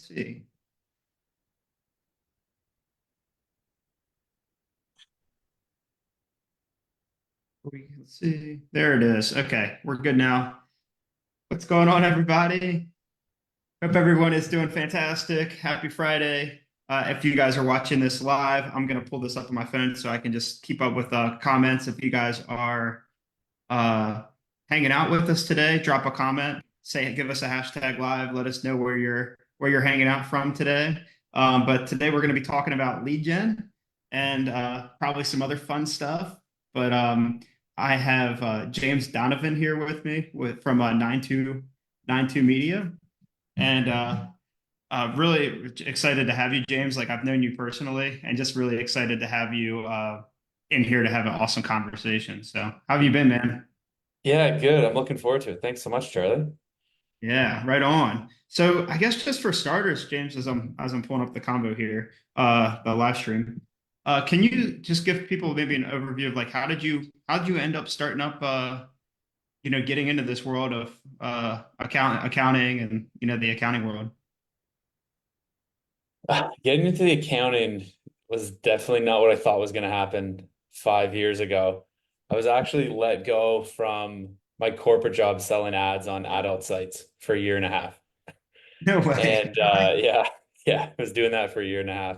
see. We can see. There it is. Okay, we're good now. What's going on, everybody? Hope everyone is doing fantastic. Happy Friday. If you guys are watching this live, I'm going to pull this up on my phone so I can just keep up with comments. If you guys are uh, hanging out with us today, drop a comment. Say, give us a hashtag live. Let us know where you're hanging out from today. But today we're going to be talking about lead gen and probably some other fun stuff. But I have James Donovan here with me from 9292 Media, and really excited to have you, James. Like, I've known you personally, and just really excited to have you in here to have an awesome conversation. So, how have you been, man? Yeah, good. I'm looking forward to it. Thanks so much, Charlie. Yeah, right on. So, I guess just for starters, James, as I'm pulling up the combo here, the live stream, can you just give people maybe an overview of like how did you end up starting up getting into this world of accounting and the accounting world? Getting into the accounting was definitely not what I thought was going to happen 5 years ago. I was actually let go from my corporate job selling ads on adult sites for a year and a half. No way. And yeah, yeah, I was doing that for a year and a half.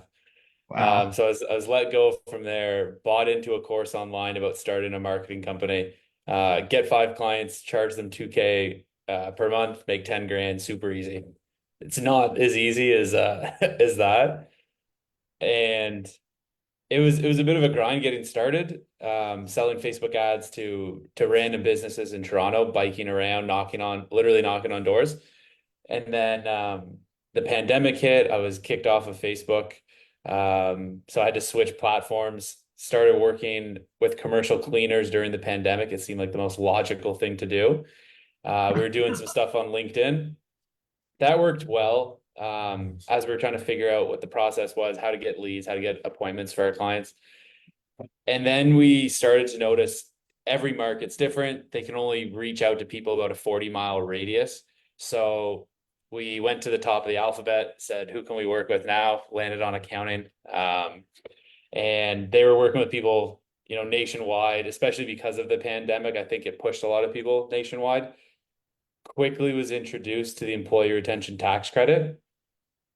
Wow. So I was let go from there, bought into a course online about starting a marketing company, get 5 clients, charge them 2K per month, make 10 grand, super easy. It's not as easy as as that. And it was a bit of a grind getting started, selling Facebook ads to random businesses in Toronto, biking around, literally knocking on doors. And then the pandemic hit. I was kicked off of Facebook. So I had to switch platforms, started working with commercial cleaners during the pandemic. It seemed like the most logical thing to do. We were doing some stuff on LinkedIn. That worked well, as we were trying to figure out what the process was, how to get leads, how to get appointments for our clients. And then we started to notice every market's different. They can only reach out to people about a 40-mile radius. So we went to the top of the alphabet, said, who can we work with now? Landed on accounting. And they were working with people, nationwide, especially because of the pandemic. I think it pushed a lot of people nationwide. Quickly was introduced to the employee retention tax credit,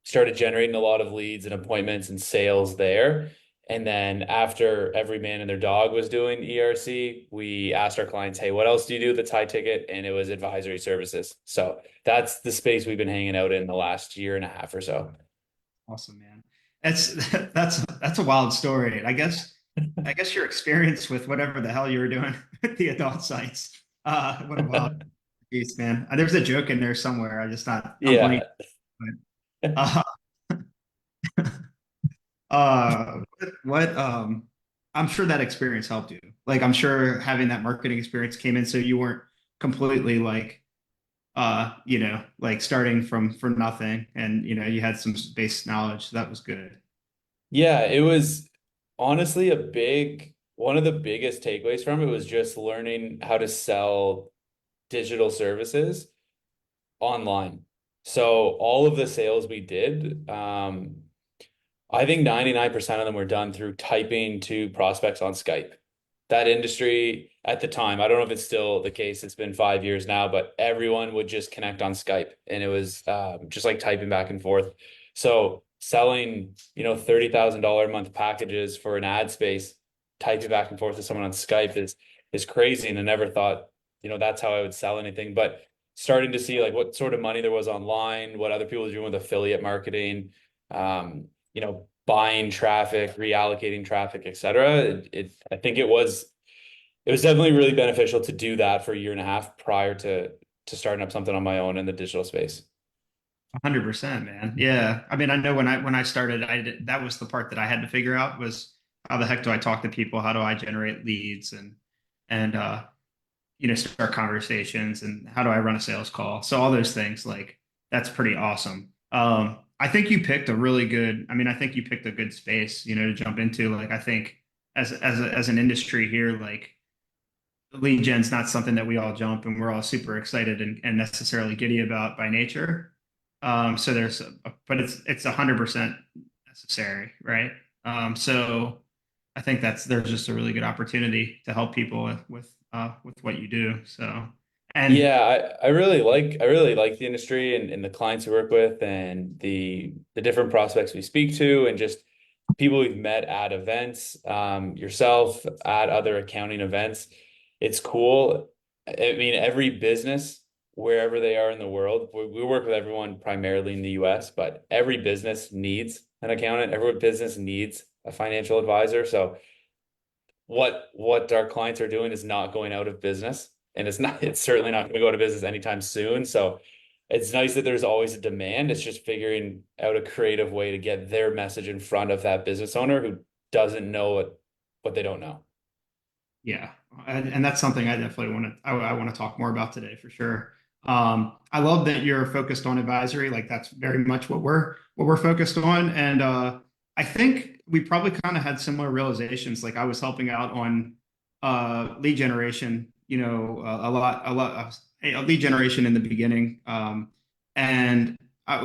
started generating a lot of leads and appointments and sales there. And then after every man and their dog was doing ERC, we asked our clients, hey, what else do you do that's high ticket? And it was advisory services. So that's the space we've been hanging out in the last year and a half or so. Awesome, man. That's that's a wild story. And I guess your experience with whatever the hell you were doing with the adult sites. What a wild piece, man. There's a joke in there somewhere. I'm blanking. Yeah. But, what I'm sure that experience helped you. Like, I'm sure having that marketing experience came in so you weren't completely like like starting from nothing, and you had some base knowledge. So that was good. Yeah, it was honestly one of the biggest takeaways from it was just learning how to sell digital services online. So all of the sales we did, I think 99% of them were done through typing to prospects on Skype. That industry at the time, I don't know if it's still the case, it's been 5 years now, but everyone would just connect on Skype and it was just like typing back and forth. So selling, $30,000 a month packages for an ad space, typing back and forth with someone on Skype is crazy. And I never thought, that's how I would sell anything. But starting to see like what sort of money there was online, what other people were doing with affiliate marketing, buying traffic, reallocating traffic, et cetera. I think it was definitely really beneficial to do that for a year and a half prior to starting up something on my own in the digital space. 100%, man. Yeah. I mean, I know when I started, that was the part that I had to figure out was how the heck do I talk to people? How do I generate leads and start conversations, and how do I run a sales call? So all those things, like, that's pretty awesome. I think you picked a really good, I mean, I think you picked a good space, to jump into. Like, I think as an industry here, like, lead gen's not something that we all jump and we're all super excited and necessarily giddy about by nature. So but it's 100% necessary, right? So I think there's just a really good opportunity to help people with what you do. So, and Yeah, I really like the industry and the clients we work with and the different prospects we speak to and just people we've met at events, yourself at other accounting events. It's cool. I mean, every business, wherever they are in the world, we work with everyone primarily in the US, but every business needs an accountant. Every business needs a financial advisor. So what our clients are doing is not going out of business, and it's certainly not going to go out of business anytime soon. So it's nice that there's always a demand. It's just figuring out a creative way to get their message in front of that business owner who doesn't know what they don't know. yeah, and that's something I definitely I want to talk more about today for sure. I love that you're focused on advisory. Like that's very much what we're focused on. And I think we probably kind of had similar realizations. Like I was helping out on lead generation, a lot of lead generation in the beginning, and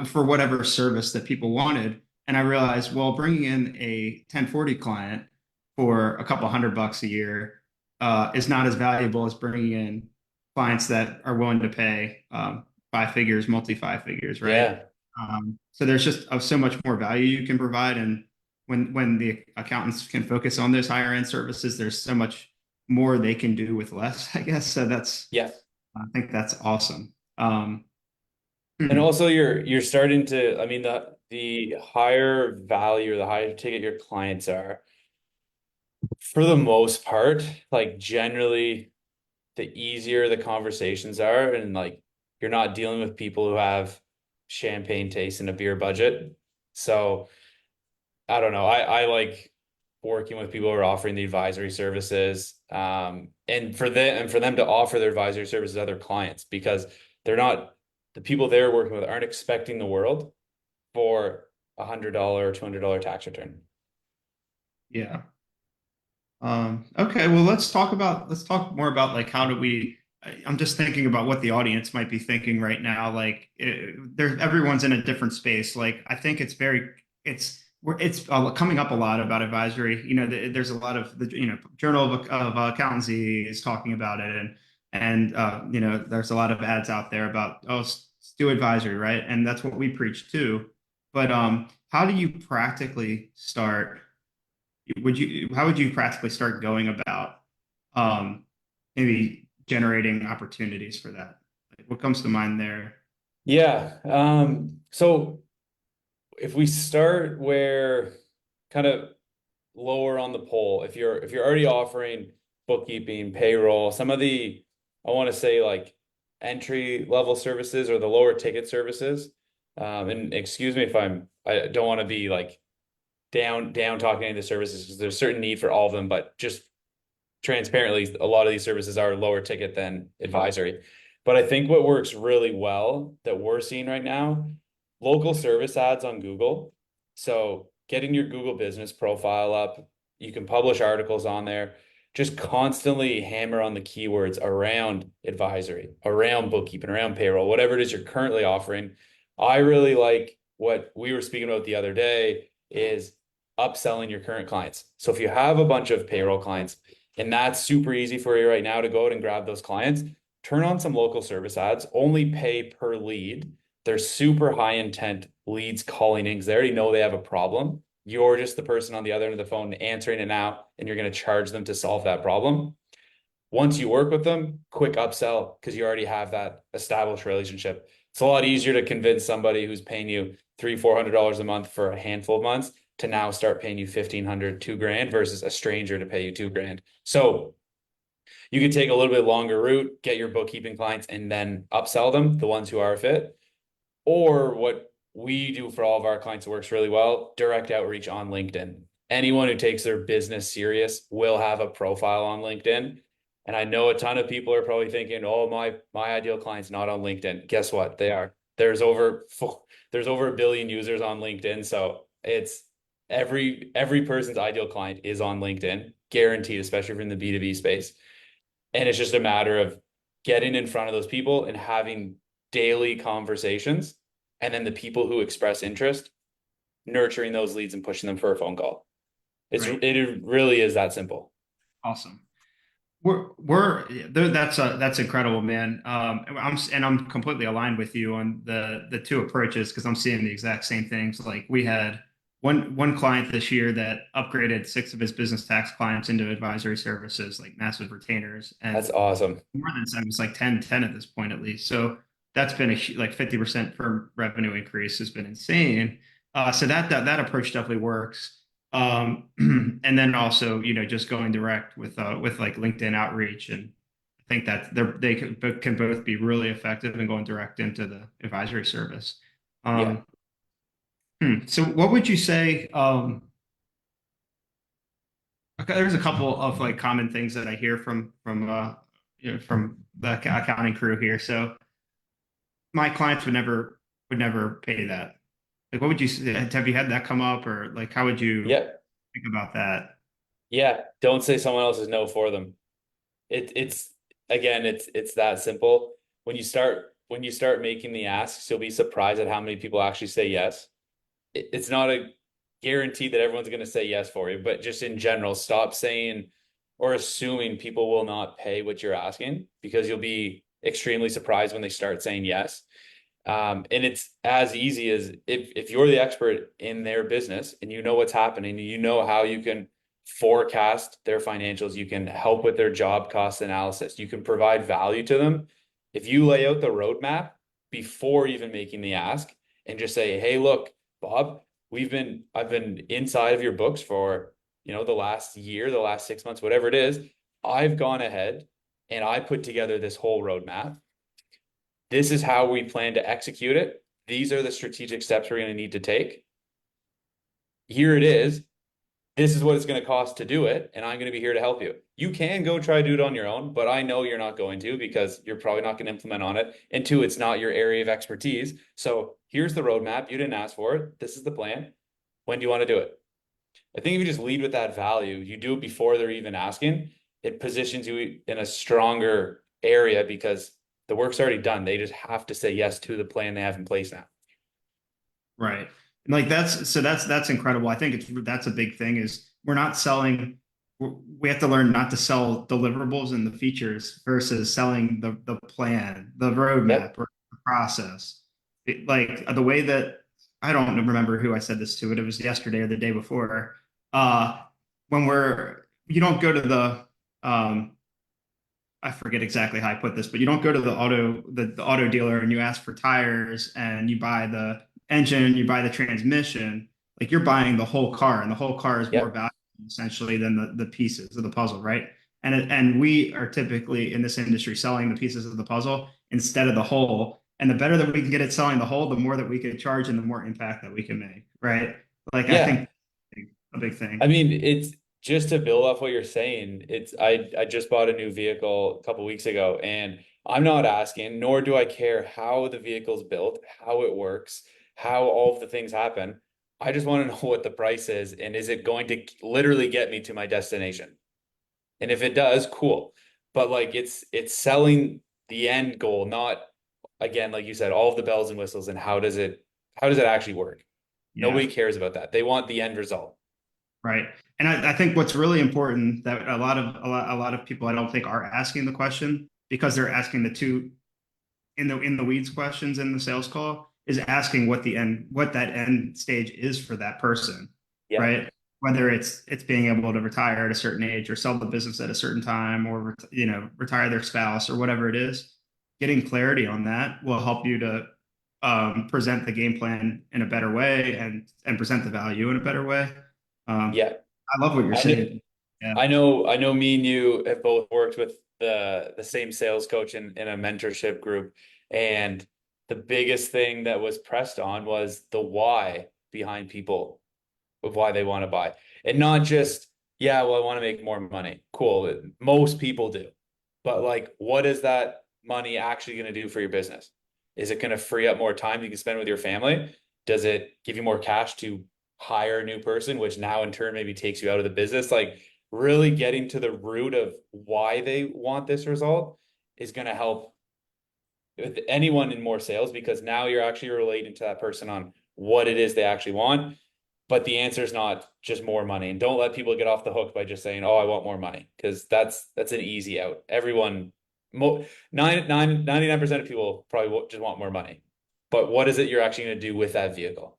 for whatever service that people wanted. And I realized, well, bringing in a 1040 client for a couple $100 a year is not as valuable as bringing in clients that are willing to pay five figures, multi five figures, right? Yeah. So there's just so much more value you can provide, and when the accountants can focus on those higher end services, there's so much more they can do with less, I guess. So Yeah. I think that's awesome. And Hmm, also you're starting to, I mean, the higher value or the higher ticket your clients are, for the most part, like generally the easier the conversations are, and like you're not dealing with people who have champagne taste and a beer budget. So I don't know. I like working with people who are offering the advisory services, and for them to offer their advisory services to other clients because they're not the people they're working with aren't expecting the world for $100 or $200 tax return. yeah. Okay, well, let's talk more about like how do we. I'm just thinking about what the audience might be thinking right now. Like, everyone's in a different space. Like, I think it's coming up a lot about advisory. There's a lot of the Journal of Accountancy is talking about it, and there's a lot of ads out there about do advisory, right? And that's what we preach too. But how do you practically start? How would you practically start going about um, maybe generating opportunities for that? Like, what comes to mind there? Yeah. So if we start where kind of lower on the pole, if you're already offering bookkeeping, payroll, some of the I want to say like entry level services or the lower ticket services. And excuse me if I don't want to be like down talking any of the services because there's certain need for all of them, but just transparently, a lot of these services are lower ticket than advisory. But I think what works really well that we're seeing right now, local service ads on Google. So getting your Google business profile up, you can publish articles on there. Just constantly hammer on the keywords around advisory, around bookkeeping, around payroll, whatever it is you're currently offering. I really like what we were speaking about the other day is upselling your current clients. So if you have a bunch of payroll clients, and that's super easy for you right now to go out and grab those clients. Turn on some local service ads, only pay per lead. They're super high intent leads calling in because they already know they have a problem. You're just the person on the other end of the phone answering it now, and you're going to charge them to solve that problem. Once you work with them, quick upsell because you already have that established relationship. It's a lot easier to convince somebody who's paying you $300-400 a month for a handful of months to now start paying you 1,500, 2 grand versus a stranger to pay you 2 grand. So you could take a little bit longer route, get your bookkeeping clients, and then upsell them, the ones who are a fit. Or what we do for all of our clients that works really well, direct outreach on LinkedIn. Anyone who takes their business serious will have a profile on LinkedIn. And I know a ton of people are probably thinking, oh, my ideal client's not on LinkedIn. Guess what? They are. There's over 1 billion users on LinkedIn. So it's every person's ideal client is on LinkedIn, guaranteed, especially if you're in the B2B space. And it's just a matter of getting in front of those people and having daily conversations. And then the people who express interest, nurturing those leads and pushing them for a phone call. Right. It really is that simple. Awesome. That's incredible, man. I'm completely aligned with you on the two approaches because I'm seeing the exact same things. Like we had one client this year that upgraded six of his business tax clients into advisory services, like massive retainers, and That's awesome. more than seven. It's like 10 at this point at least. So that's been like 50% per revenue increase has been insane. So that approach definitely works. And then also, just going direct with like LinkedIn outreach, and I think that they can both be really effective in going direct into the advisory service. Yeah. Um, so what would you say? Okay, there's a couple of like common things that I hear from the accounting crew here. So my clients would never pay that. Like, what would you say? Have you had that come up, or like how would you Yeah. think about that? Yeah. Don't say someone else's no for them. It's again, it's that simple. When you start making the asks, you'll be surprised at how many people actually say yes. It's not a guarantee that everyone's going to say yes for you, but just in general, stop saying or assuming people will not pay what you're asking because you'll be extremely surprised when they start saying yes. And it's as easy as if you're the expert in their business and you know what's happening, you know how you can forecast their financials, you can help with their job cost analysis, you can provide value to them. If you lay out the roadmap before even making the ask and just say, hey, look, Bob, I've been inside of your books for, the last year, the last 6 months, whatever it is. I've gone ahead and I put together this whole roadmap. This is how we plan to execute it. These are the strategic steps we're going to need to take. Here it is. This is what it's going to cost to do it, and I'm going to be here to help you. You can go try to do it on your own, but I know you're not going to because you're probably not going to implement on it. And two, it's not your area of expertise. So here's the roadmap. You didn't ask for it. This is the plan. When do you want to do it? I think if you just lead with that value, you do it before they're even asking, it positions you in a stronger area because the work's already done. They just have to say yes to the plan they have in place now. Right. And like that's incredible. I think that's a big thing is we're not selling we have to learn not to sell deliverables and the features versus selling the plan, the roadmap Yep. or the process. Like the way that I don't remember who I said this to, but it was yesterday or the day before. Uh when you don't go to um I forget exactly how I put this, but you don't go to the auto dealer and you ask for tires and you buy the engine, you buy the transmission, like you're buying the whole car, and the whole car is more Yep. valuable essentially than the pieces of the puzzle, right? And we are typically in this industry selling the pieces of the puzzle instead of the whole. And the better that we can get at selling the whole, the more that we can charge and the more impact that we can make, right? Like I Yeah. think a big I thing. mean, it's just to build off what you're saying. I just bought a new vehicle a couple weeks ago, and I'm not asking, nor do I care how the vehicle's built, how it works, how all of the things happen. I just want to know what the price is, and is it going to literally get me to my destination? And if it does, cool. But like it's selling the end goal, not again, like you said, all of the bells and whistles and how does it actually work? Yeah. Nobody cares about that. They want the end result. Right. And I think what's really important that a lot of people I don't think are asking the question because they're asking the two in the weeds questions in the sales call is asking what that end stage is for that person, Yeah. right? Whether it's being able to retire at a certain age or sell the business at a certain time or retire their spouse or whatever it is. Getting clarity on that will help you to present the game plan in a better way and present the value in a better way. Um, Yeah. I love what you're I know saying. Yeah. I know me and you have both worked with the same sales coach in a mentorship group. And the biggest thing that was pressed on was the why behind people of why they want to buy. And not just, yeah, well, I want to make more money. Cool. Most people do. But like, what is that money actually going to do for your business? Is it going to free up more time you can spend with your family? Does it give you more cash to hire a new person, which now in turn maybe takes you out of the business? Like, really getting to the root of why they want this result is going to help with anyone in more sales because now you're actually relating to that person on what it is they actually want. But the answer is not just more money. And don't let people get off the hook by just saying, "Oh, I want more money," because that's an easy out. Everyone, 99% of people probably just want more money. But what is it you're actually going to do with that vehicle?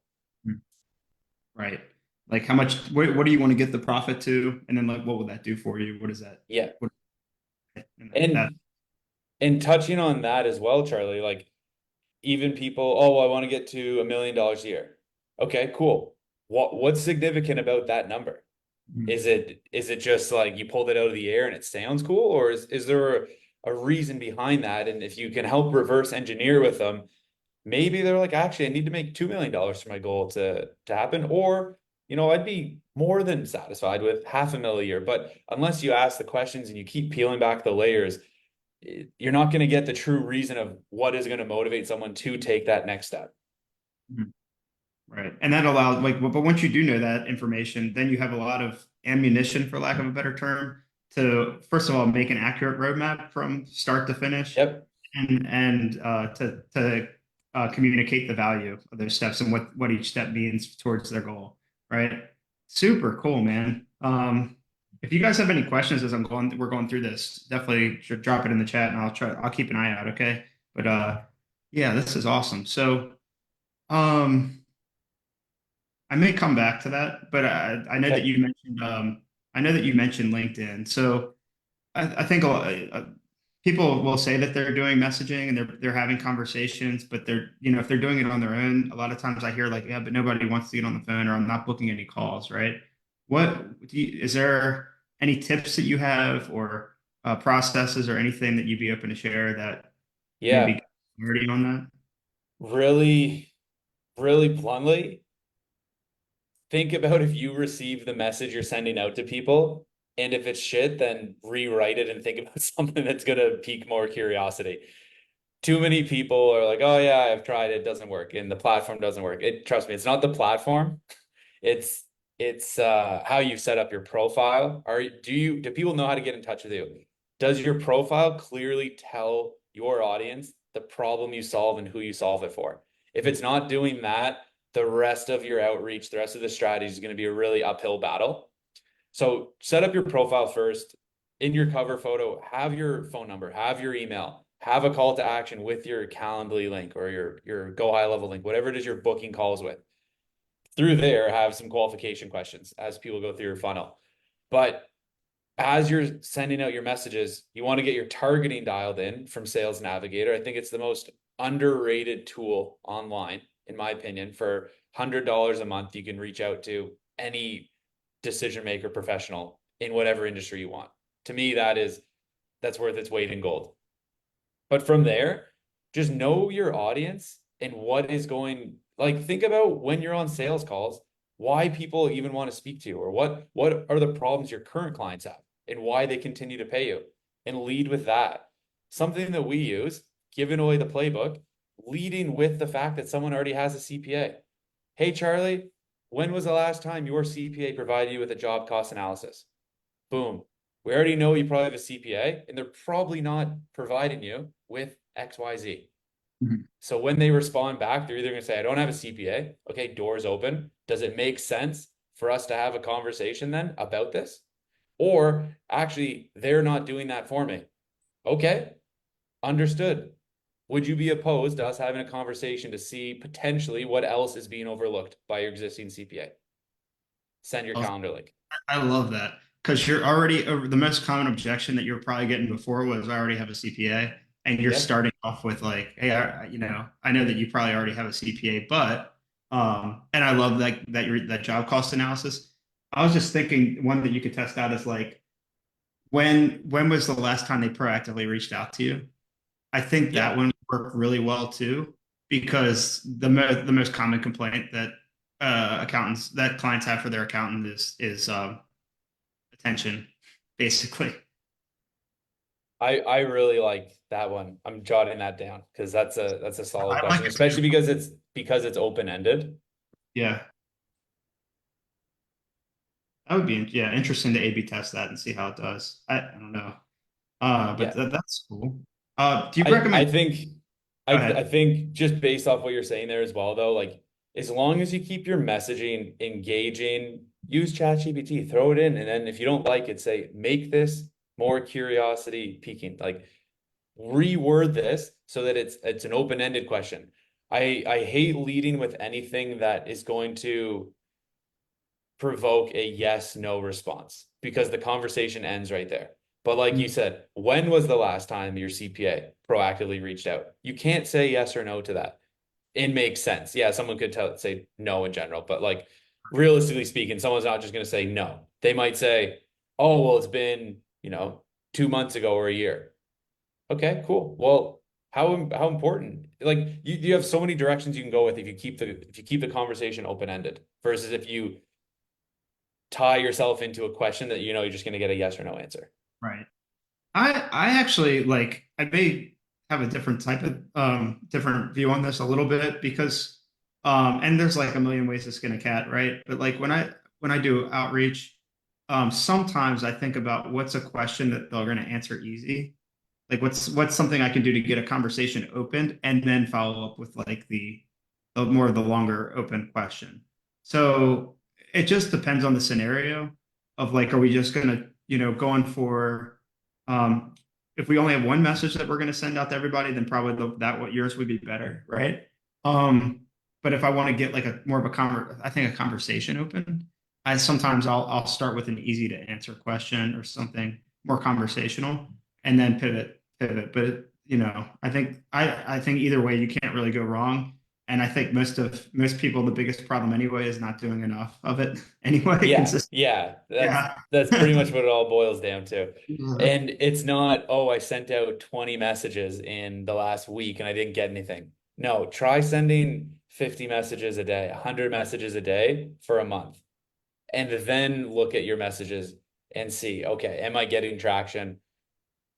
Right. Like how much, what do you want to get the profit to? And then like, what would that do for you? What is that? Yeah. What, and that, And touching on that as well, Charlie, like even people, oh, I want to get to $1 million a year. Okay, cool. What's significant about that number? Is it just like you pulled it out of the air and it sounds cool, or is there a reason behind that? And if you can help reverse engineer with them, maybe they're like, actually, I need to make $2 million for my goal to happen, or I'd be more than satisfied with half a mil a year. But unless you ask the questions and you keep peeling back the layers, you're not going to get the true reason of what is going to motivate someone to take that next step. right. And that allows like, but once you do know that information, then you have a lot of ammunition, for lack of a better term, to first of all make an accurate roadmap from start to finish, Yep. and to communicate the value of those steps and what each step means towards their goal. Right. Super cool, man. If you guys have any questions as we're going through this, definitely should drop it in the chat and I'll keep an eye out. Okay. But yeah, this is awesome. So, um, I may come back to that, but I know that Okay. you mentioned I know that you mentioned LinkedIn. So I think people will say that they're doing messaging and they're having conversations, but they're if they're doing it on their own, a lot of times I hear like, yeah, but nobody wants to get on the phone or I'm not booking any calls, right? Is there any tips that you have or processes or anything that you'd be open to share that maybe Yeah. clarity on that? Really, really bluntly, think about if you receive the message you're sending out to people, and if it's shit, then rewrite it and think about something that's gonna pique more curiosity. Too many people are like, "Oh yeah, I've tried it, doesn't work, and the platform doesn't work." Trust me, it's not the platform. It's it's how you set up your profile. Do people know how to get in touch with you? Does your profile clearly tell your audience the problem you solve and who you solve it for? If it's not doing that, the rest of your outreach, the rest of the strategy is going to be a really uphill battle. So set up your profile first. In your cover photo, have your phone number, have your email, have a call to action with your Calendly link or your Go High Level link, whatever it is you're booking calls with. Through there, have some qualification questions as people go through your funnel. But as you're sending out your messages, you want to get your targeting dialed in from Sales Navigator. I think it's the most underrated tool online, in my opinion. For $100 a month, you can reach out to any decision maker professional in whatever industry you want. To me, that's worth its weight in gold. But from there, just know your audience and what is going, like think about when you're on sales calls, why people even want to speak to you, or what are the problems your current clients have and why they continue to pay you, and lead with that. Something that we use, giving away the playbook, leading with the fact that someone already has a CPA. Hey Charlie, when was the last time your CPA provided you with a job cost analysis? Boom. We already know you probably have a CPA, and they're probably not providing you with XYZ. Mhm. So when they respond back, they're either going to say, I don't have a CPA. Okay, doors open. Does it make sense for us to have a conversation then about this? Or actually, they're not doing that for me. Okay, understood. Would you be opposed to us having a conversation to see potentially what else is being overlooked by your existing CPA? Send your calendar link. I love that because you're already the most common objection that you're probably getting before was I already have a CPA, and you're Yep. starting off with like, hey, I know that you probably already have a CPA, but and I love that job cost analysis. I was just thinking one that you could test out is like when was the last time they proactively reached out to you? I think that Yeah. one worked really well too because the most common complaint that clients have for their accountant is attention, basically. I really like that one. I'm jotting that down because that's a solid I like question, it too. especially because it's open-ended. Yeah, that would be interesting to A/B test that and see how it does. I don't know, but Yeah. that's cool. Do you I recommend? think I Go I ahead. think just based off what you're saying there as well, though, like as long as you keep your messaging engaging, use ChatGPT, throw it in, and then if you don't like it, say make this more curiosity piquing. Like reword this so that it's an open-ended question. I hate leading with anything that is going to provoke a yes no response because the conversation ends right there. But like you Mm. said, when was the last time your CPA proactively reached out? You can't say yes or no to that. It makes sense. Yeah, someone could say no in general, but like realistically speaking, someone's not just going to say no. They might say, "Oh, well, it's been, 2 months ago or a year." Okay, cool. Well, how important? Like you have so many directions you can go with if you keep the conversation open-ended versus if you tie yourself into a question that you know you're just going to get a yes or no answer. Right. I actually like I may have a different type of different view on this a little bit because and there's like a million ways to skin a cat, right? But like when I do outreach, sometimes I think about what's a question that they're going to answer easy. Like what's something I can do to get a conversation opened and then follow up with like the more of the longer open question. So it just depends on the scenario of like, are we just gonna, going for if we only have one message that we're gonna send out to everybody, then probably that what yours would be better, right? Um, but if I want to get like a more of I think a conversation open, I sometimes I'll start with an easy to answer question or something more conversational and then pivot. But I think either way you can't really go wrong. And I think most people the biggest problem anyway is not doing enough of it anyway. Yeah, Consistent. yeah, Yeah. that's pretty much what it all boils down to. Yeah. And it's not, oh, I sent out 20 messages in the last week and I didn't get anything. No, try sending 50 messages a day, 100 messages a day for a month, and then look at your messages and see, okay, am I getting traction?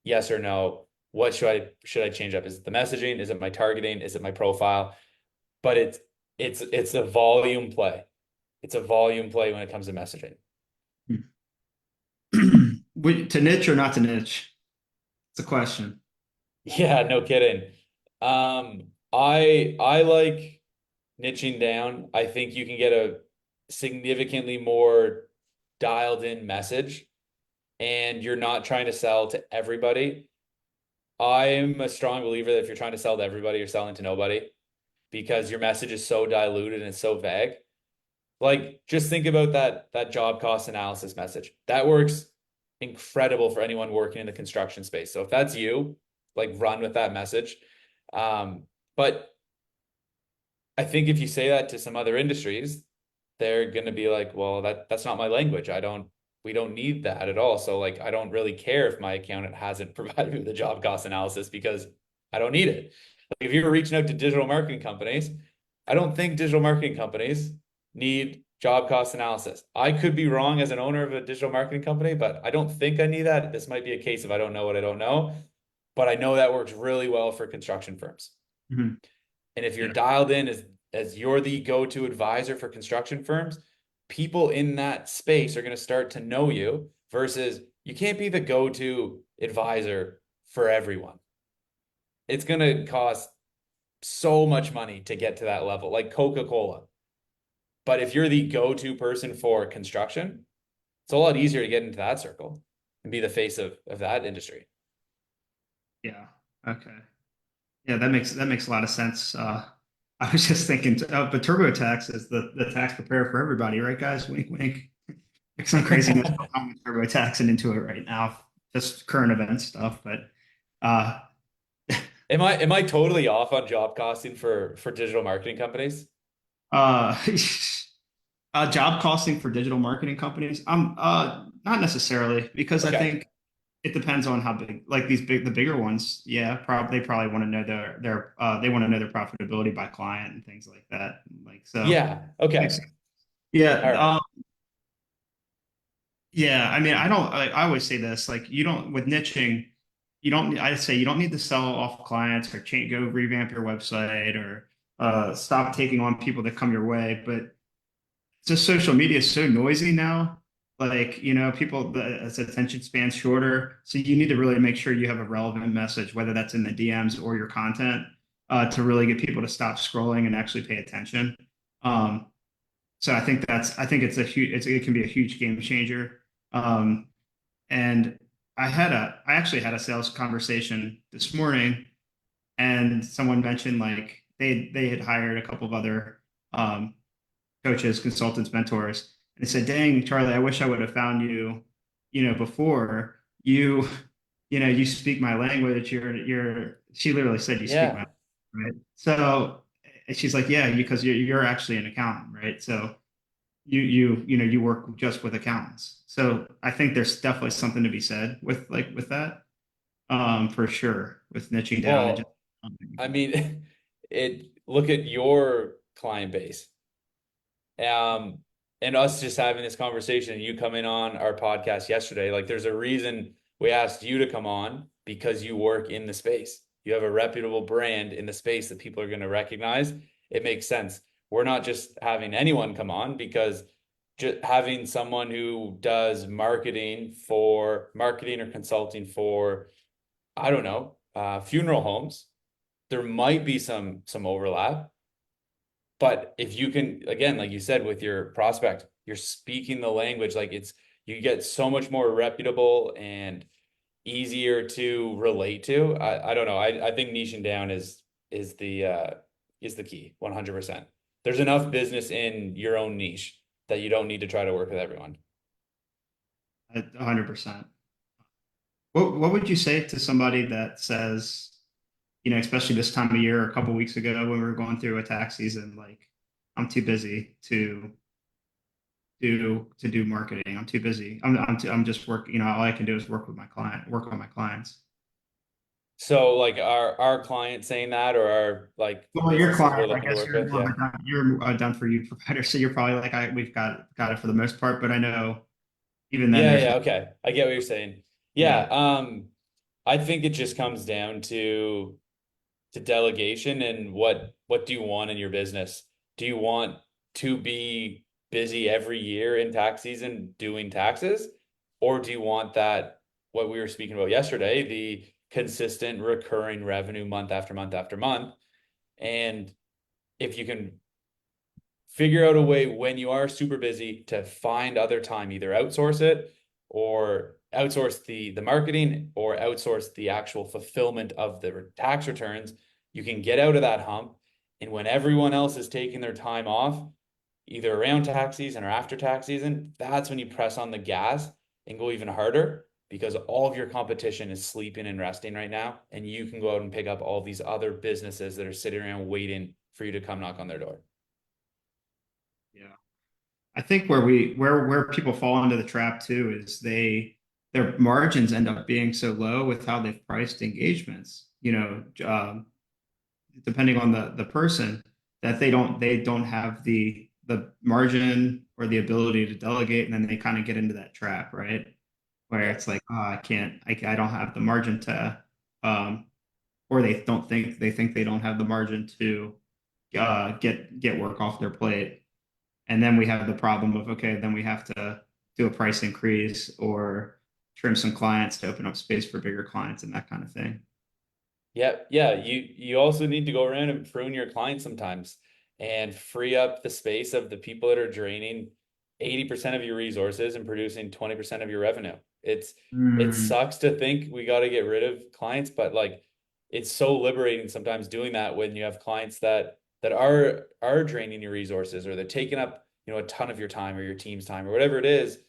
Yes or no? What should I change up? Is it the messaging? Is it my targeting? Is it my profile? But it's a volume play. It's a volume play when it comes to messaging. To niche or not to niche? It's a question. Yeah, no kidding. I like niching down. I think you can get a significantly more dialed in message and you're not trying to sell to everybody. I'm a strong believer that if you're trying to sell to everybody, you're selling to nobody because your message is so diluted and it's so vague. Like, just think about that job cost analysis message. That works incredible for anyone working in the construction space. So if that's you, like run with that message. But I think if you say that to some other industries, they're gonna be like, well, that's not my language. We don't need that at all. So like I don't really care if my accountant hasn't provided me with a job cost analysis because I don't need it. Like if you're reaching out to digital marketing companies, I don't think digital marketing companies need job cost analysis. I could be wrong as an owner of a digital marketing company, but I don't think I need that. This might be a case of I don't know what I don't know, but I know that works really well for construction firms. Mhm. And if you're Yeah. dialed in as you're the go-to advisor for construction firms, people in that space are going to start to know you versus you can't be the go-to advisor for everyone. It's going to cost so much money to get to that level, like Coca-Cola. But if you're the go-to person for construction, it's a lot easier to get into that circle and be the face of that industry. Yeah. Okay. Yeah, that makes a lot of sense. I was just thinking, but TurboTax is the tax preparer for everybody, right, guys? Wink, wink. Like some craziness going on with TurboTax and into it right now, just current event stuff. But uh, Am I totally off on job costing for digital marketing companies? uh, job costing for digital marketing companies, not necessarily because I Okay. think it depends on how big, like the bigger ones. Yeah, probably they probably want to know they want to know their profitability by client and things like that. Like so, Yeah. Okay. makes sense. Yeah, All right. yeah. I mean, I always say this, like you don't with niching, you don't. I say you don't need to sell off clients or change, go revamp your website or stop taking on people that come your way. But just social media is so noisy now. Like, people, as attention span's shorter. So you need to really make sure you have a relevant message, whether that's in the DMs or your content. to really get people to stop scrolling and actually pay attention. Um, so I think it's a huge, it can be a huge game changer. Um, and I actually had a sales conversation this morning, and someone mentioned like they had hired a couple of other um, coaches, consultants, mentors, and they said, "Dang, Charlie, I wish I would have found you, before you, you speak my language. You're." She literally said, "You speak my," Yeah. right? So she's like, "Yeah, because you're actually an accountant, right? So you work just with accountants. So I think there's definitely something to be said with that, for sure, with niching down and just Well, I mean, look at your client base. Um, and us just having this conversation, you coming on our podcast yesterday, like there's a reason we asked you to come on because you work in the space. You have a reputable brand in the space that people are going to recognize. It makes sense. We're not just having anyone come on because just having someone who does marketing or consulting for, I don't know, funeral homes, there might be some overlap. But if you can, again, like you said, with your prospect, you're speaking the language, like you get so much more reputable and easier to relate to. I don't know. I think niching down is the key, 100%. There's enough business in your own niche that you don't need to try to work with everyone. 100%. What would you say to somebody that says, especially this time of year, a couple weeks ago when we were going through a tax season, like I'm too busy to do marketing. I'm too busy. I'm just working. All I can do is work on my clients. So like our client saying that or our like Well, your businesses we're client, I looking to guess work with, yeah. you're a done for you provider, so you're probably like we've got it for the most part. But I know even then Yeah, there's yeah, okay. I get what you're saying. Yeah, yeah. I think it just comes down to delegation and what do you want in your business? Do you want to be busy every year in tax season doing taxes? Or do you want that, what we were speaking about yesterday, the consistent recurring revenue month after month after month? And if you can figure out a way when you are super busy to find other time, either outsource it or outsource the marketing or outsource the actual fulfillment of the tax returns, you can get out of that hump. And when everyone else is taking their time off, either around tax season or after tax season, that's when you press on the gas and go even harder because all of your competition is sleeping and resting right now. And you can go out and pick up all these other businesses that are sitting around waiting for you to come knock on their door. Yeah. I think where people fall into the trap too is their margins end up being so low with how they've priced engagements. Depending on the person, that they don't have the margin or the ability to delegate, and then they kind of get into that trap, right? Where Yeah. it's like, oh, I can't, I don't have the margin to, um, or they think they don't have the margin to get work off their plate. And then we have the problem of, okay, then we have to do a price increase or trim some clients to open up space for bigger clients and that kind of thing. Yeah, yeah. You also need to go around and prune your clients sometimes and free up the space of the people that are draining 80% of your resources and producing 20% of your revenue. It Mm, sucks to think we got to get rid of clients, but like it's so liberating sometimes doing that when you have clients that are draining your resources or they're taking up, a ton of your time or your team's time or whatever it is.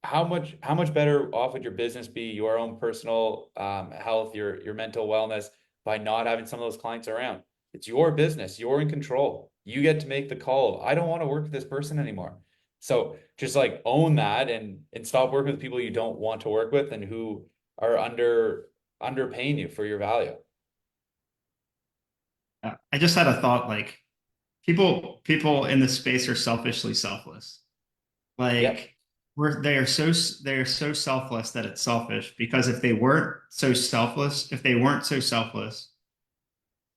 How much better off would your business be, your own personal health, your mental wellness by not having some of those clients around? It's your business. You're in control. You get to make the call of, I don't want to work with this person anymore. So just like own that and stop working with people you don't want to work with and who are underpaying you for your value. I just had a thought like people in this space are selfishly selfless. Yep. Like they are so selfless that it's selfish because if they weren't so selfless,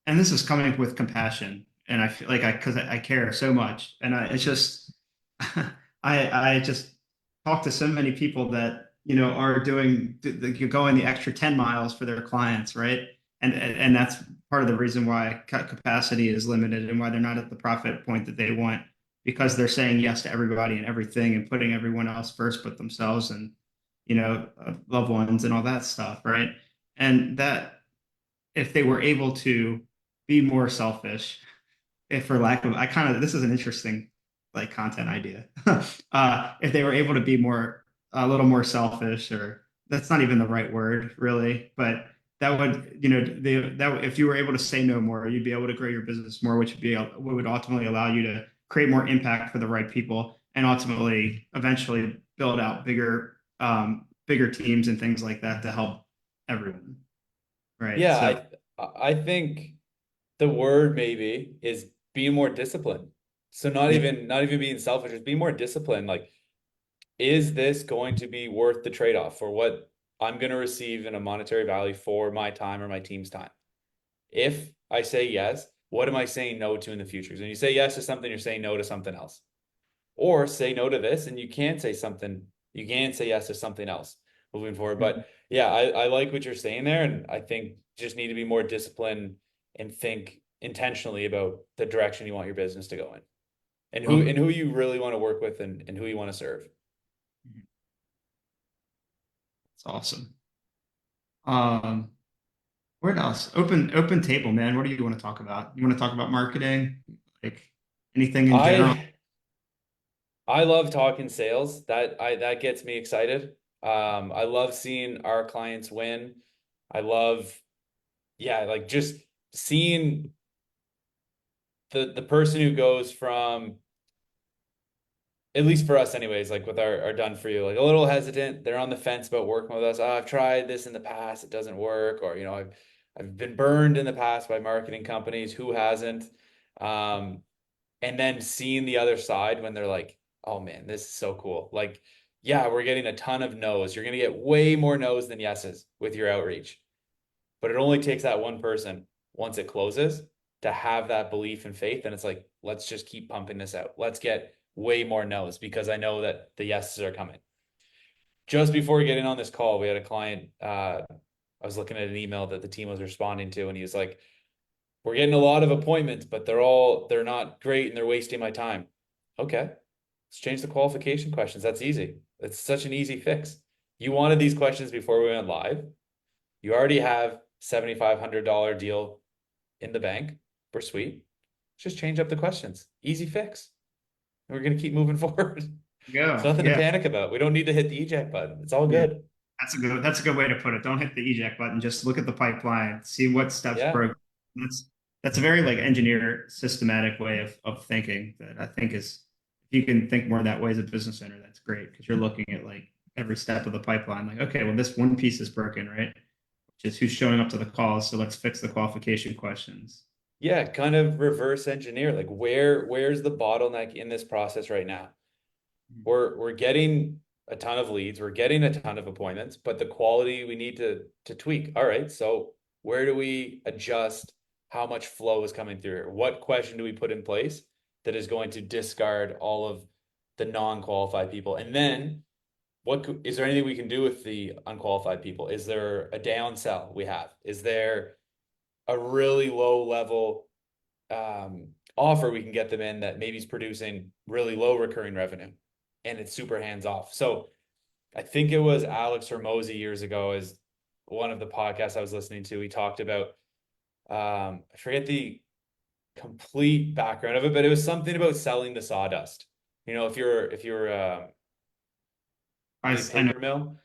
and this is coming with compassion, and I feel like because I care so much, and it's just I just talk to so many people that are going the extra 10 miles for their clients, right? And that's part of the reason why capacity is limited and why they're not at the profit point that they want, because they're saying yes to everybody and everything and putting everyone else first but themselves and loved ones and all that stuff, right? And that if they were able to be more selfish, if for lack of, I kind of, this is an interesting like content idea. If they were able to be a little more selfish, or that's not even the right word really, but that would, that if you were able to say no more, you'd be able to grow your business more, which would ultimately allow you to create more impact for the right people and ultimately eventually build out bigger teams and things like that to help everyone. Right. Yeah, So I think the word maybe is being more disciplined. So yeah. not even being selfish, just be more disciplined. Like, is this going to be worth the trade-off for what I'm going to receive in a monetary value for my time or my team's time? If I say yes, what am I saying no to in the future? 'Cause when you say yes to something, you're saying no to something else. Or say no to this, and you can say yes to something else moving forward. But yeah, I like what you're saying there, and I think just need to be more disciplined and think intentionally about the direction you want your business to go in and Well, who you really want to work with and who you want to serve. it's awesome. Um, What else? Open table, man. What do you want to talk about? You want to talk about marketing? Like anything in general? I I love talking sales. That gets me excited. I love seeing our clients win. I love, yeah, like just seeing the person who goes from, at least for us anyways, like with our done for you, like a little hesitant, they're on the fence about working with us. Oh, I've tried this in the past, it doesn't work, or I've been burned in the past by marketing companies, who hasn't? Um, and then seeing the other side when they're like, oh man, this is so cool. Like, yeah, we're getting a ton of no's. You're gonna get way more no's than yeses with your outreach. But it only takes that one person once it closes to have that belief and faith. And it's like, let's just keep pumping this out. Let's get way more no's because I know that the yeses are coming. Just before getting on this call, we had a client. I was looking at an email that the team was responding to, and he was like, we're getting a lot of appointments, but they're not great and they're wasting my time. Okay, let's change the qualification questions. That's easy. It's such an easy fix. You wanted these questions before we went live. You already have $7,500 deal in the bank. We're sweet. Just change up the questions. Easy fix. And we're going to keep moving forward. It's Go. nothing to Yeah. panic about. We don't need to hit the eject button. It's all Yeah. good. That's a good way to put it. Don't hit the eject button. Just look at the pipeline, see what steps Yeah. broke. That's a very like engineer systematic way of thinking that I think is if you can think more that way as a business owner, that's great because you're looking at like every step of the pipeline. Like, okay, well, this one piece is broken, right? Which is who's showing up to the calls. So let's fix the qualification questions. Yeah, kind of reverse engineer. Like where's the bottleneck in this process right now? We're getting a ton of leads, we're getting a ton of appointments, but the quality we need to tweak. All right, so where do we adjust how much flow is coming through here? What question do we put in place that is going to discard all of the non-qualified people? And then is there anything we can do with the unqualified people? Is there a downsell we have? Is there a really low level offer we can get them in that maybe is producing really low recurring revenue and it's super hands off? So I think it was Alex Hermosi years ago, is one of the podcasts I was listening to. He talked about I forget the complete background of it, but it was something about selling the sawdust. If you're maybe a I know. paper mill.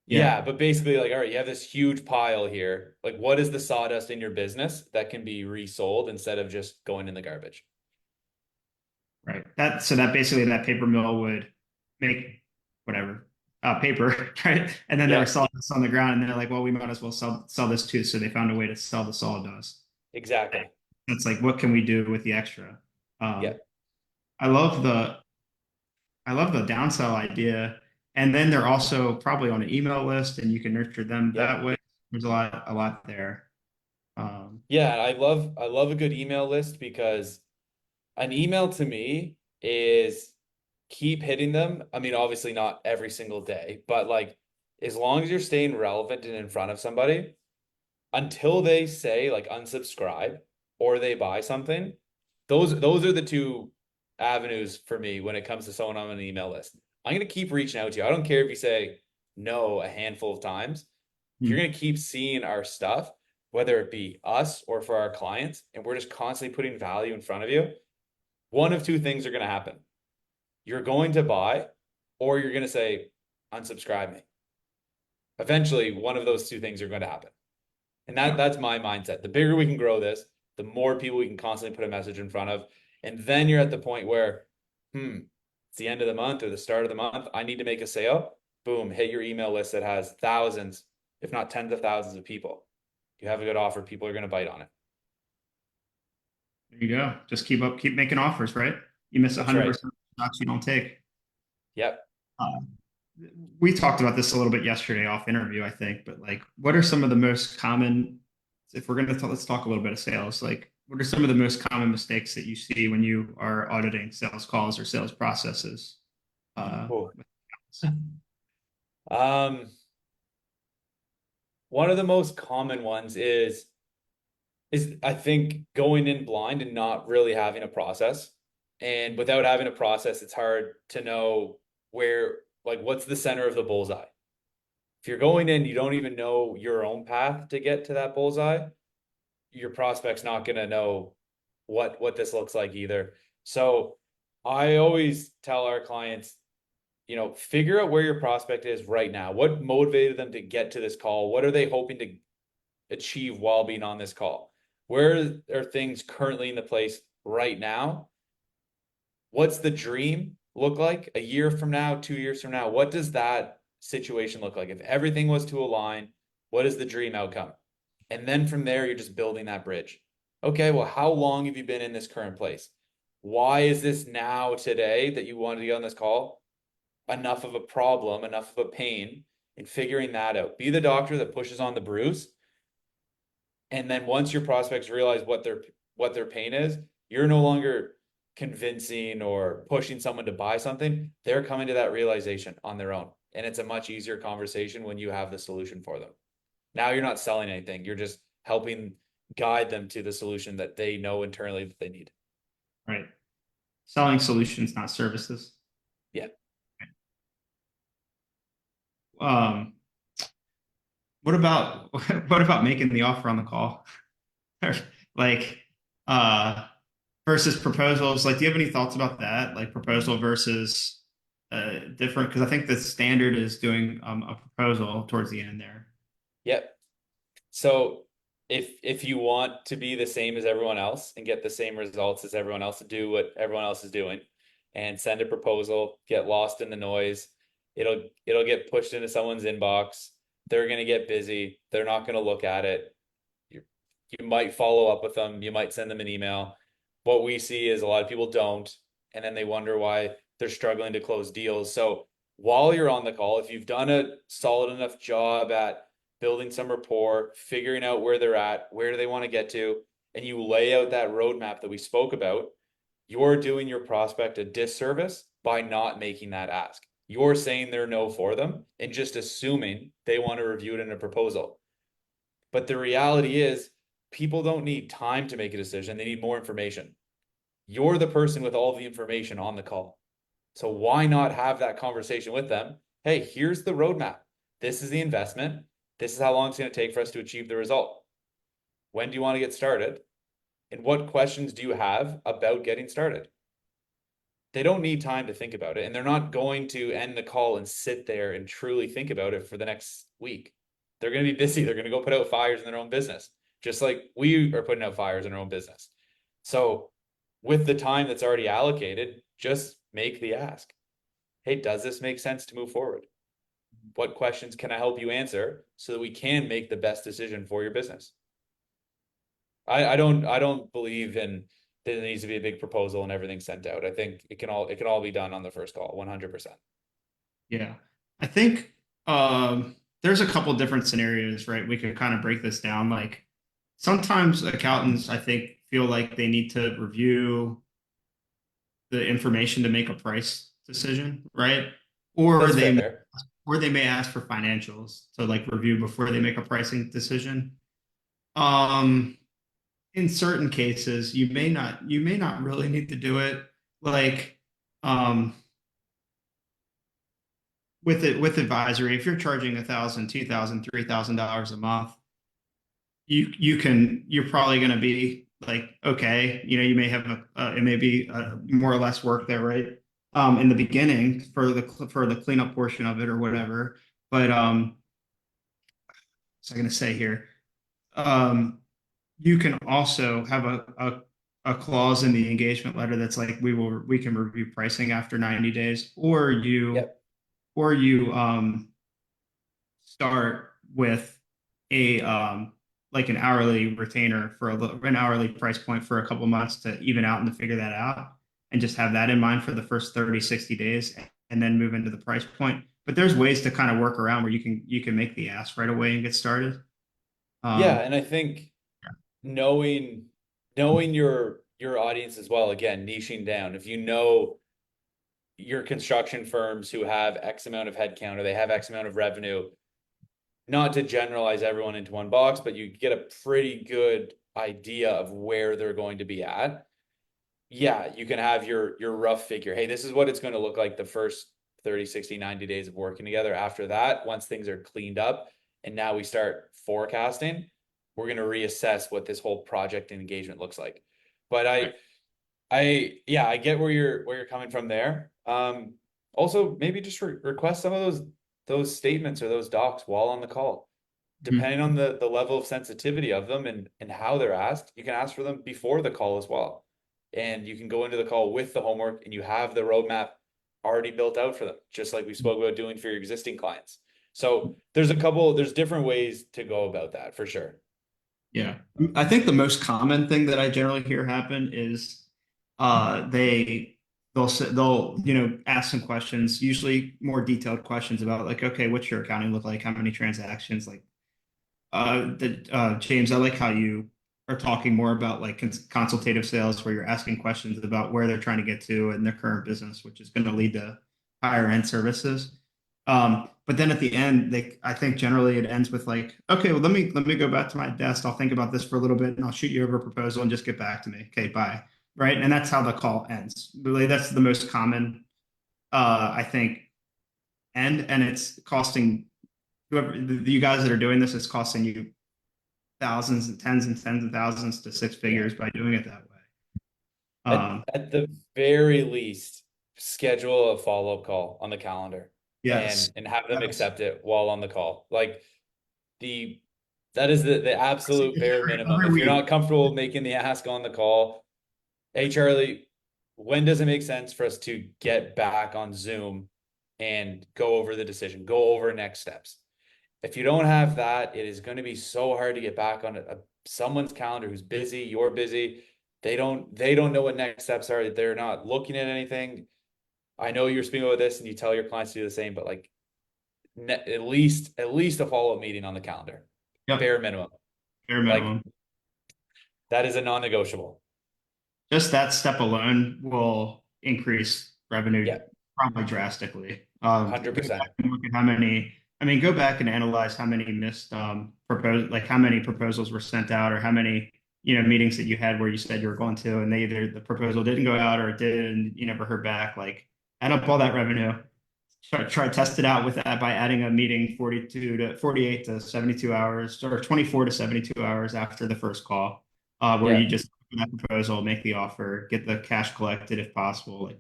Yeah. Yeah, but basically, like, all right, you have this huge pile here. Like, what is the sawdust in your business that can be resold instead of just going in the garbage? Right. That basically that paper mill would make whatever paper, right? And then there Yeah, was sawdust on the ground, and they're like, well, we might as well sell this too. So they found a way to sell the sawdust. exactly. It's like, what can we do with the extra? Yeah. Um, I love the I love the downsell idea, and then they're also probably on an email list, and you can nurture them Yep. that way. There's a lot there. Um, Yeah, I love a good email list because an email to me is keep hitting them. I mean, obviously not every single day, but like as long as you're staying relevant and in front of somebody, until they say like unsubscribe or they buy something, those are the two avenues for me when it comes to someone on an email list. I'm gonna keep reaching out to you. I don't care if you say no a handful of times. If you're Hmm. gonna keep seeing our stuff, whether it be us or for our clients, and we're just constantly putting value in front of you, one of two things are gonna happen. You're going to buy, or you're gonna say, unsubscribe me. Eventually, one of those two things are going to happen. And Yeah. that's my mindset. The bigger we can grow this, the more people we can constantly put a message in front of. And then you're at the point where, it's the end of the month or the start of the month. I need to make a sale. Boom, hit your email list that has thousands, if not tens of thousands of people. You have a good offer, people are going to bite on it. There you go. Just keep making offers, right? You miss That's right. 100% of the shots you don't take. Yep. Uh, we talked about this a little bit yesterday off interview, I think, but like, what are some of the most common, if we're going to let's talk a little bit of sales, like, what are some of the most common mistakes that you see when you are auditing sales calls or sales processes? Uh, Cool. with- Um, One of the most common ones is I think going in blind and not really having a process. And without having a process, it's hard to know where, like, what's the center of the bullseye. If you're going in, you don't even know your own path to get to that bullseye, your prospect's not going to know what this looks like either. So I always tell our clients, figure out where your prospect is right now. What motivated them to get to this call? What are they hoping to achieve while being on this call? Where are things currently in the place right now? What's the dream look like a year from now, 2 years from now? What does that situation look like? If everything was to align, what is the dream outcome? And then from there, you're just building that bridge. Okay, well, how long have you been in this current place? Why is this now today that you wanted to get on this call enough of a problem, enough of a pain in figuring that out? Be the doctor that pushes on the bruise, and then once your prospects realize what their pain is, you're no longer convincing or pushing someone to buy something. They're coming to that realization on their own. And it's a much easier conversation when you have the solution for them. Now you're not selling anything. You're just helping guide them to the solution that they know internally that they need. right. Selling solutions, not services. Yeah. Um, what about what about making the offer on the call? Like, uh, versus proposals. Like, do you have any thoughts about that? Like proposal versus different? Because I think the standard is doing a proposal towards the end there. Yep. So if you want to be the same as everyone else and get the same results as everyone else, to do what everyone else is doing and send a proposal, get lost in the noise, it'll get pushed into someone's inbox. They're going to get busy. They're not going to look at it. You, you might follow up with them. You might send them an email. What we see is a lot of people don't, and then they wonder why they're struggling to close deals. So while you're on the call, if you've done a solid enough job at building some rapport, figuring out where they're at, where do they want to get to, and you lay out that roadmap that we spoke about, you're doing your prospect a disservice by not making that ask. You're saying they're no for them and just assuming they want to review it in a proposal. But the reality is, people don't need time to make a decision, they need more information. You're the person with all the information on the call. So why not have that conversation with them? Hey, here's the roadmap. This is the investment. This is how long it's going to take for us to achieve the result. When do you want to get started? And what questions do you have about getting started? They don't need time to think about it, and they're not going to end the call and sit there and truly think about it for the next week. They're going to be busy. They're going to go put out fires in their own business, just like we are putting out fires in our own business. So, with the time that's already allocated, just make the ask. Hey, does this make sense to move forward? What questions can I help you answer so that we can make the best decision for your business? I don't believe in there needs to be a big proposal and everything sent out. I think it can all be done on the first call, 100%. Yeah, I think there's a couple different scenarios, right? We could kind of break this down. Like sometimes accountants, I think, feel like they need to review the information to make a price decision, right? Or That's they fair. or they may ask for financials to like review before they make a pricing decision. Um, in certain cases, you may not really need to do it. Like, um, with advisory, if you're charging 1,000, 2,000, $3,000 a month, you're probably going to be like, okay, you may have it may be more or less work there, right? In the beginning for the cleanup portion of it or whatever. But what's I going to say here? Um, you can also have a clause in the engagement letter that's like we can review pricing after 90 days, Yep. or you start with a like an hourly retainer for an hourly price point for a couple months to even out and to figure that out, and just have that in mind for the first 30, 60 days, and then move into the price point. But there's ways to kind of work around where you can make the ask right away and get started. Yeah, um and I think knowing knowing your audience as well, again, niching down. If you know your construction firms who have X amount of headcount or they have X amount of revenue, not to generalize everyone into one box, but you get a pretty good idea of where they're going to be at. Yeah, you can have your rough figure. Hey, this is what it's going to look like the first 30, 60, 90 days of working together. After that, once things are cleaned up and now we start forecasting, we're going to reassess what this whole project and engagement looks like. But right. yeah, I get where you're coming from there. Also maybe just request some of those statements or those docs while on the call. Mhm. Depending on the level of sensitivity of them and how they're asked, you can ask for them before the call as well. And you can go into the call with the homework and you have the roadmap already built out for them, just like we spoke about doing for your existing clients. So there's different ways to go about that for sure. Yeah. I think the most common thing that I generally hear happen is they'll ask some questions, usually more detailed questions about like, okay, what's your accounting look like? How many transactions? Like James, I like how you are talking more about like consultative sales where you're asking questions about where they're trying to get to in their current business, which is going to lead to higher end services. But then at the end, I think generally it ends with like, okay, well, let me go back to my desk. I'll think about this for a little bit and I'll shoot you over a proposal and just get back to me. Okay, bye. Right. And that's how the call ends. Really, that's the most common, I think, and it's costing whoever you guys that are doing this, it's costing you thousands and tens of thousands to six Yeah. figures by doing it that way. At Um, at the very least, schedule a follow-up call on the calendar yes, and have them yes. accept it while on the call. Like the that is the absolute It's bare minimum. every If you're week. not comfortable making the ask on the call, hey Charlie, when does it make sense for us to get back on Zoom and go over the decision, go over next steps? If you don't have that, it is going to be so hard to get back on someone's calendar who's busy, you're busy. They don't know what next steps are. They're not looking at anything. I know you're speaking about this and you tell your clients to do the same, but like at least a follow-up meeting on the calendar. Yep, Bare minimum. bare Like minimum. that is a non-negotiable. Just that step alone will increase revenue Yeah, probably drastically. Go back 100%. and look at how many. I mean, go back and analyze how many missed like how many proposals were sent out, or how many meetings that you had where you said you were going to, and they either the proposal didn't go out or it did, and you never heard back. Like add up all that revenue. Try to test it out with that by adding a meeting 42 to 48 to 72 hours or 24 to 72 hours after the first call, where Yeah, you just that proposal, make the offer, get the cash collected if possible, like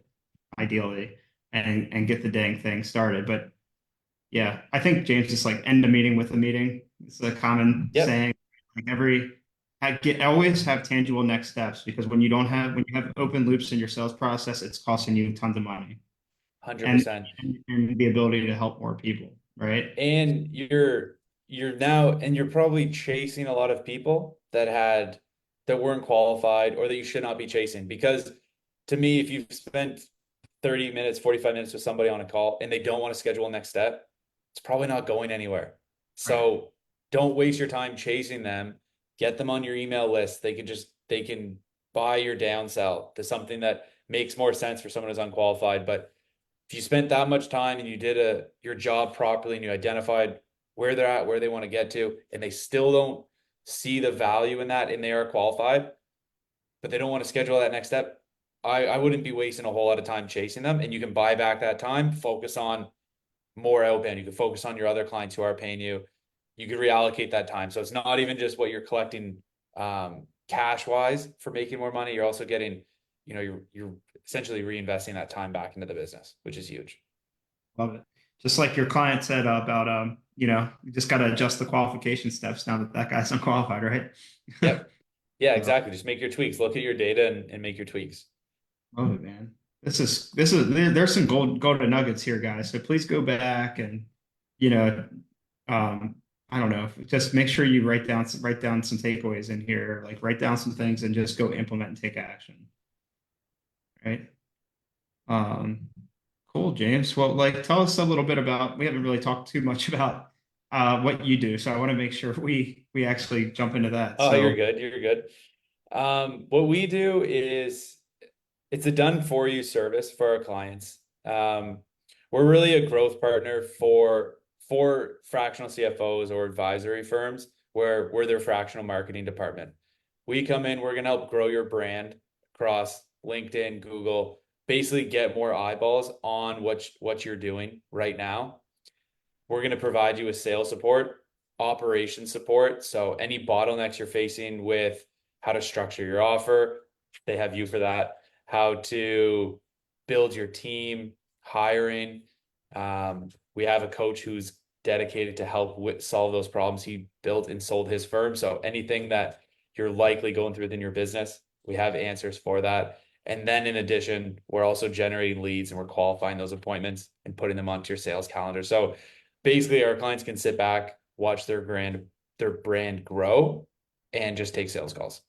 ideally, and get the dang thing started. But yeah, I think James just like end a meeting with a meeting. It's a common yep, saying. Like always have tangible next steps, because when you have open loops in your sales process, it's costing you tons of money and 100%. and the ability to help more people, right? And you're now and you're probably chasing a lot of people that weren't qualified or that you should not be chasing because to me if you've spent 30 minutes 45 minutes with somebody on a call and they don't want to schedule a next step, it's probably not going anywhere. Right. So don't waste your time chasing them. Get them on your email list. They can buy your downsell to something that makes more sense for someone who's unqualified. But if you spent that much time and you did your job properly and you identified where they're at, where they want to get to, and they still don't see the value in that and they are qualified, but they don't want to schedule that next step, I wouldn't be wasting a whole lot of time chasing them. And you can buy back that time, focus on more outbound. You can focus on your other clients who are paying you. You could reallocate that time. So it's not even just what you're collecting cash wise for making more money. You're also getting, you're essentially reinvesting that time back into the business, which is huge. Love it. Just like your client said about you just got to adjust the qualification steps now that that guy's unqualified, right? Yep. Yeah, So, exactly. Just make your tweaks. Look at your data and make your tweaks. love it, man. There's some golden nuggets here, guys. So please go back and you know, um, I don't know, just make sure you write down some takeaways in here, like write down some things and just go implement and take action, right? Um, cool, James. Well, like tell us a little bit about, we haven't really talked too much about what you do, so I want to make sure we actually jump into that. Oh, you're So good. You're good. What we do is it's a done for you service for our clients. We're really a growth partner for fractional CFOs or advisory firms where we're their fractional marketing department. We come in, we're gonna help grow your brand across LinkedIn, Google, basically get more eyeballs on what you're doing right now. We're going to provide you with sales support, operation support. So any bottlenecks you're facing with how to structure your offer, they have you for that. How to build your team, hiring. We have a coach who's dedicated to help solve those problems. He built and sold his firm. So anything that you're likely going through within your business, we have answers for that. And then in addition, we're also generating leads and we're qualifying those appointments and putting them onto your sales calendar. So basically our clients can sit back, watch their brand grow and just take sales calls.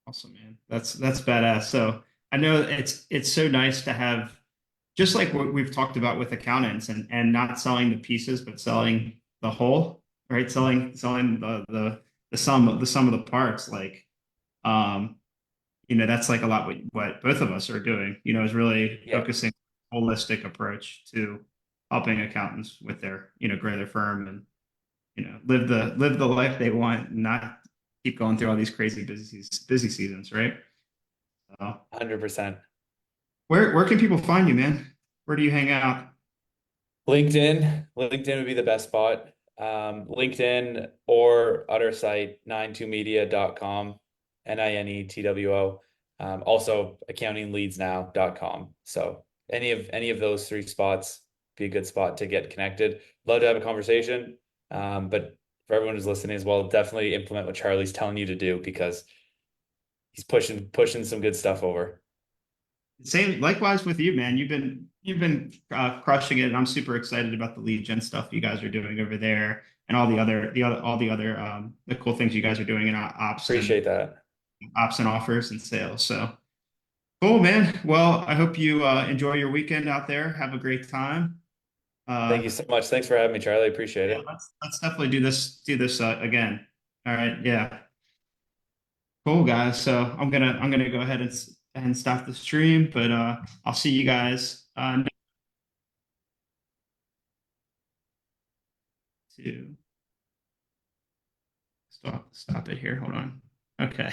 awesome, man. That's badass. So I know it's so nice to have just like what we've talked about with accountants and not selling the pieces, but selling the whole, right? Selling the sum of the parts. Like um, that's like a lot what both of us are doing, is really Yeah, focusing holistic approach to helping accountants with their, grow their firm and, live the life they want and not keep going through all these crazy busy seasons, right? So 100%. where can people find you, man? Where do you hang out? LinkedIn would be the best spot. LinkedIn or other site, 92media.com, NINETWO. Also accountingleadsnow.com. So any of those three spots be a good spot to get connected. Love to have a conversation. But for everyone who's listening as well, definitely implement what Charlie's telling you to do because he's pushing some good stuff over. Same, likewise with you, man. You've been crushing it, and I'm super excited about the lead gen stuff you guys are doing over there, and all the other the cool things you guys are doing in Appreciate that. ops and offers and sales. So cool, man. Well, I hope you enjoy your weekend out there. Have a great time. Thank Uh, you so much. Thanks for having me, Charlie. Appreciate yeah, it. let's definitely do this again. All right, yeah, cool, guys. So I'm gonna go ahead and stop the stream, but I'll see you guys to stop it here. Hold on. Okay.